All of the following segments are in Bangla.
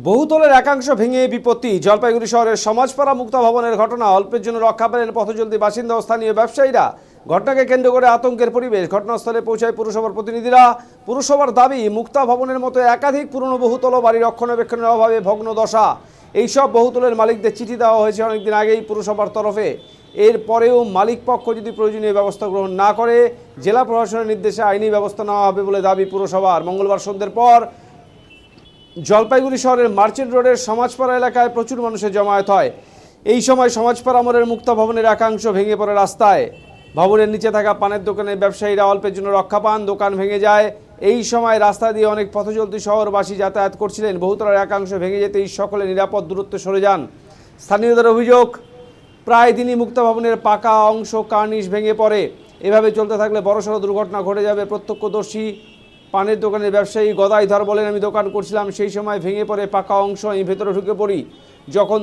বহুতলের একাংশ ভেঙে বিপত্তি। জলপাইগুড়ি শহরের সমাজপাড়া মুক্তা ভবনের ঘটনা। অল্পের জন্য রক্ষা পেলেন পথচলতি বাসিন্দা ও স্থানীয় ব্যবসায়ীরা। ঘটনাকে কেন্দ্র করে আতঙ্কের পরিবেশ। ঘটনাস্থলে পৌঁছায় পুরসভার প্রতিনিধিরা। পুরসভার দাবি, মুক্তা ভবনের মতো একাধিক পুরনো বহুতল বাড়ি রক্ষণাবেক্ষণের অভাবে ভগ্ন দশা। এইসব বহুতলের মালিকদের চিঠি দেওয়া হয়েছে অনেকদিন আগেই পুরসভার তরফে। এরপরেও মালিক পক্ষ যদি প্রয়োজনীয় ব্যবস্থা গ্রহণ না করে, জেলা প্রশাসনের নির্দেশে আইনি ব্যবস্থা নেওয়া হবে বলে দাবি পুরসভার। মঙ্গলবার সন্ধ্যের পর জলপাইগুড়ি শহরের মার্চেন্ট রোডের সমাজপাড়া এলাকায় প্রচুর মানুষের জমায়েত হয়। এই সময় সমাজপাড়া মোড়ের মুক্তা ভবনের একাংশ ভেঙে পড়ে রাস্তায়। ভবনের নিচে থাকা পানের দোকানের ব্যবসায়ীরা অল্পের জন্য রক্ষা পান, দোকান ভেঙে যায়। এই সময় রাস্তা দিয়ে অনেক পথচলতি শহরবাসী যাতায়াত করছিলেন। বহুতলের একাংশ ভেঙে যেতেই সকলে নিরাপদ দূরত্বে সরে যান। স্থানীয়দের অভিযোগ, প্রায় দিনই মুক্তা ভবনের পাকা অংশ কার্নিশ ভেঙে পড়ে। এভাবে চলতে থাকলে বড়সড় দুর্ঘটনা ঘটে যাবে। প্রত্যক্ষদর্শী পানের দোকানের ব্যবসায়ী গদাইধর বলেন, আমি দোকান করছিলাম, সেই সময় ভেঙে পড়ে পাকা অংশ, আমি ভেতরে ঢুকে পড়ি। যখন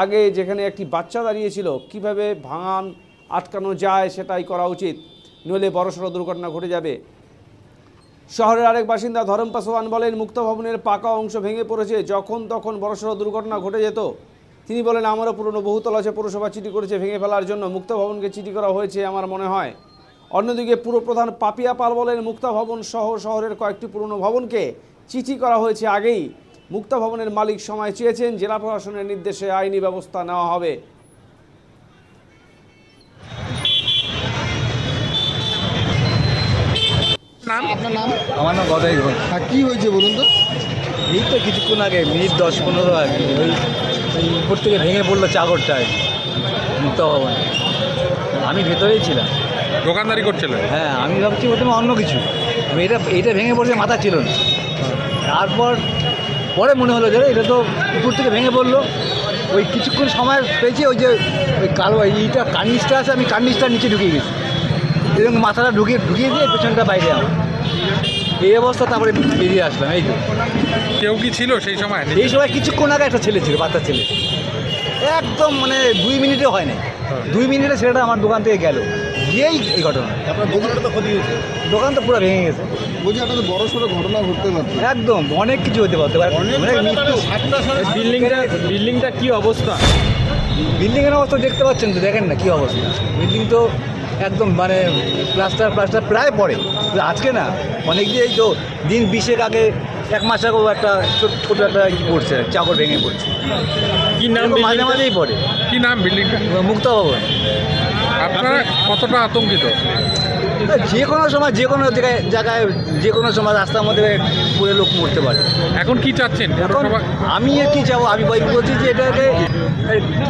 আগে যেখানে একটি বাচ্চা দাঁড়িয়েছিল, কিভাবে ভাঙান আটকানো যায় সেটাই করা উচিত, নইলে বড়সড় দুর্ঘটনা ঘটে যাবে। শহরের আরেক বাসিন্দা ধরম পাসওয়ান বলেন, মুক্তা ভবনের পাকা অংশ ভেঙে পড়েছে, যখন তখন বড়সড় দুর্ঘটনা ঘটে যেত। তিনি বলেন, আমারও পুরনো বহুতল আছে, পুরসভা চিঠি করেছে ভেঙে ফেলার জন্য, মুক্তা ভবনকে চিঠি করা হয়েছে আমার মনে হয়। অন্যদিকে পুরপ্রধান পাপিয়া পাল বলেন, মুক্তা ভবন সহ শহরের কয়েকটি পুরনো ভবনকে চিঠি করা হয়েছে আগেই। মুক্তা ভবনের মালিক সময় চেয়েছেন, জেলা প্রশাসনের নির্দেশে আইনি ব্যবস্থা নেওয়া হবে। আপনার নাম? আমার নাম গদাই ঘোষ। হ্যাঁ, কি হয়েছে বলুন তো? এই তো কিছুক্ষণ আগে, মিনিট 10-15 আগে ওই উপর থেকে ভেঙে পড়লো চাগরটা মুক্তা ভবনে। আমি ভেতরেই ছিলাম, দোকানদারি করছিলেন? হ্যাঁ। আমি ভাবছি প্রথমে অন্য কিছু, এইটা ভেঙে পড়ছে, মাথা ছিল না। তারপর পরে মনে হলো যে এটা তো উপর থেকে ভেঙে পড়লো। ওই কিছুক্ষণ সময় পেয়েছি, ওই যে ওই কালো এইটা কার্নিশটা আছে, আমি কার্নিশটার নিচে ঢুকিয়ে গেছি, এবং মাথাটা ঢুকিয়ে দিয়ে পেছনটা বাইরে আমার এই অবস্থা। তারপরে বেরিয়ে আসলাম। এই তো। কেউ কি ছিল সেই সময়? এই সময় কিছুক্ষণ আগে একটা ছেলে ছিল, বাচ্চা ছেলে, একদম মানে 2 মিনিটে হয় না, 2 মিনিটে ছেলেটা আমার দোকান থেকে গেল, গিয়েই এই ঘটনা। আপনার দোকানটা তো ক্ষতি হয়েছে? দোকান তো পুরো ভেঙে গেছে। বলছি, আপনাদের বড় সড়ো ঘটনা ঘটতে পারতো? একদম অনেক কিছু হতে পারে, অনেক মৃত্যু। বিল্ডিংটা কি অবস্থা? বিল্ডিংয়ের অবস্থা দেখতে পাচ্ছেন তো, দেখেন না কি অবস্থা। বিল্ডিং তো একদম মানে প্লাস্টার প্রায় পড়ে। আজকে না, অনেক দিন, এই তো দিন 20 আগে, 1 মাস আগেও একটা ছোটো একটা পড়ছে, চাকর ভেঙে পড়ছে। কি নাম? মাঝে মাঝেই পড়ে। কি নাম বিল্ডিংটা? মুক্তা ভবন। আপনারা কতটা আতঙ্কিত? যে কোনো সময়, যে কোনো জায়গায়, যে কোনো সময় রাস্তার মধ্যে পুরো লোক মরতে পারে। এখন কি চাচ্ছেন? এখন আমি কি চাবো, আমি বলছি যে এটাকে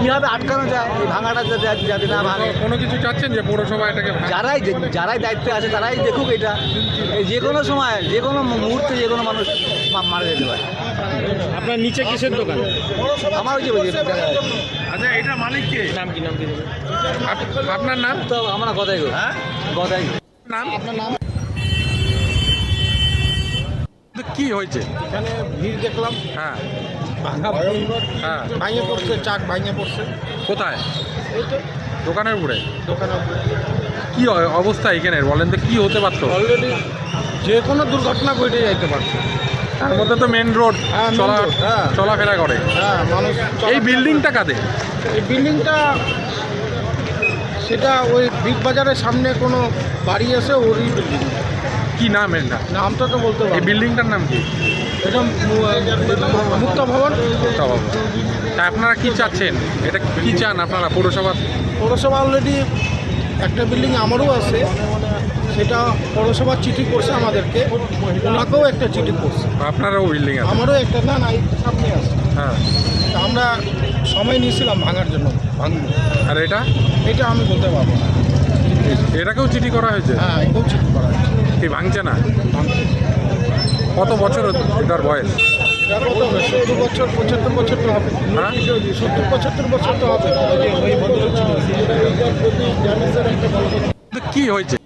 কীভাবে আটকানো যায়, এই ভাঙাটা যাতে না ভাঙে। কোনো কিছু চাচ্ছেন যে পৌরসভা এটাকে যারাই দায়িত্বে আছে তারাই দেখুক এটা। যে কোনো সময়, যে কোনো মুহূর্তে যে কোনো মানুষ মারা যেতে পারে। আপনার নিচে কিসের দোকান? আমার ওই যে আচ্ছা, এটা মালিক কে? নাম কি? আপনার নাম? তো আমরা গদাই গো। হ্যাঁ, গদাই নাম? আপনার নাম? কি হয়েছে? এখানে ভিড় দেখলাম, হ্যাঁ ভাঙা হ্যাঁ। ভাঙে পড়ছে, চাক ভাঙে পড়ছে। কোথায়? এই তো দোকানের উপরে? দোকানের কি অবস্থা এখানে বলেন তো, কি হতে পারতো? অলরেডি যে কোনো দুর্ঘটনা ঘটে যাইতে পারছে। তার মধ্যে তো মেন রোড, হ্যাঁ, main road, হ্যাঁ। চলাফেরা করে। হ্যাঁ, মানুষ এই বিল্ডিংটা কাদের? এই বিল্ডিংটা, সেটা ওই বিগ বাজারের সামনে কোনো বাড়ি আছে, ওরই বিল্ডিং। কি নাম এটা? নামটা তো বলতে এই পারবো। বিল্ডিংটার নাম কি? এটা মুক্তা ভবন। তা আপনারা কি চাচ্ছেন? এটা কি চান আপনারা পৌরসভা? পৌরসভা অলরেডি একটা বিল্ডিং আমারও আছে, সেটা পৌরসভা চিঠি করছে আমাদেরকে, ওনাকেও একটা চিঠি করছে। আপনারাও বিল্ডিং আছে? আমারও একটা, না না, এই সামনে আছে। হ্যাঁ। তা আমরা সময় নিয়েছিলাম ভাঙার জন্য, ভাঙবো। আর এটা? এটা আমি বলতে পারবো না। এটাকেও চিঠি করা হয়েছে? হ্যাঁ, এটাও চিঠি করা আছে। কি ভাঙছে না? কত বছর এটার বয়স? এটা কত হবে? 70 বছর, 75 বছর তো হবে। হ্যাঁ। 70-75 বছর তো হবে। কি হয়েছে?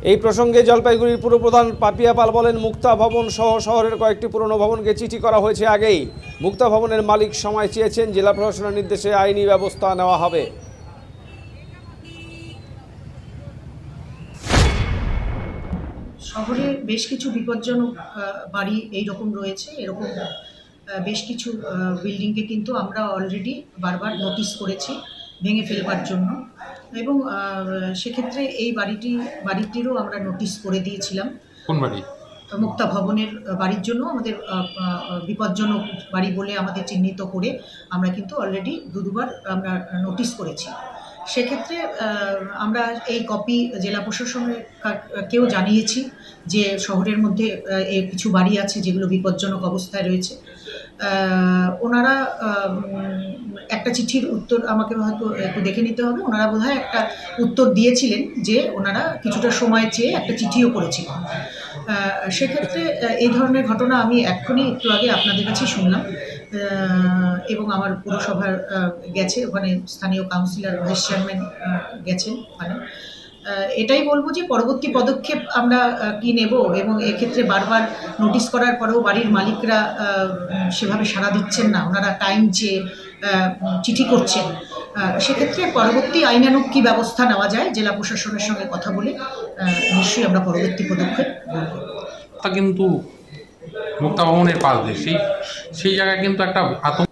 এই প্রসঙ্গে জলপাইগুড়ির পুরপ্রধান পাপিয়া পাল বলেন, মুক্তা ভবন সহ শহরের কয়েকটি পুরনো ভবনকে চিঠি করা হয়েছে আগেই। মুক্তা ভবনের মালিক সময় চেয়েছেন, জেলা প্রশাসনের নির্দেশে আইনি ব্যবস্থা নেওয়া হবে। শহরে বেশ কিছু বিপজ্জনক বাড়ি এইরকম রয়েছে। এরকম বেশ কিছু বিল্ডিংকে কিন্তু আমরা অলরেডি বারবার নোটিশ করেছি ভেঙে ফেলবার জন্য, এবং সেক্ষেত্রে এই বাড়িটিরও আমরা নোটিশ করে দিয়েছিলাম। কোন বাড়ি? মুক্তা ভবনের বাড়ির জন্য আমাদের বিপজ্জনক বাড়ি বলে আমাদের চিহ্নিত করে আমরা কিন্তু অলরেডি দুবার আমরা নোটিশ করেছি। সেক্ষেত্রে আমরা এই কপি জেলা প্রশাসনের কেউ জানিয়েছি যে শহরের মধ্যে কিছু বাড়ি আছে যেগুলো বিপজ্জনক অবস্থায় রয়েছে। ওনারা একটা চিঠির উত্তর আমাকে হয়তো একটু দেখে নিতে হবে, ওনারা বোধহয় একটা উত্তর দিয়েছিলেন যে ওনারা কিছুটা সময় চেয়ে একটা চিঠিও করেছিলেন। সেক্ষেত্রে এই ধরনের ঘটনা আমি এক্ষুনি একটু আগে আপনাদের কাছে শুনলাম, এবং আমার পুরসভার গেছে, ওখানে স্থানীয় কাউন্সিলর ভাইস চেয়ারম্যান গেছেন ওখানে। এটাই বলবো যে পরবর্তী পদক্ষেপ আমরা কি নেব, এবং এক্ষেত্রে বারবার নোটিশ করার পরেও বাড়ির মালিকরা সেভাবে সাড়া দিচ্ছেন না, ওনারা টাইম চেয়ে চিঠি করছেন। সেক্ষেত্রে পরবর্তী আইনানুগ কী ব্যবস্থা নেওয়া যায় জেলা প্রশাসনের সঙ্গে কথা বলে নিশ্চয়ই আমরা পরবর্তী পদক্ষেপ গ্রহণ করব। তা কিন্তু মুক্তা ভবনের পাশ দিয়ে সেই জায়গায় কিন্তু একটা আতঙ্ক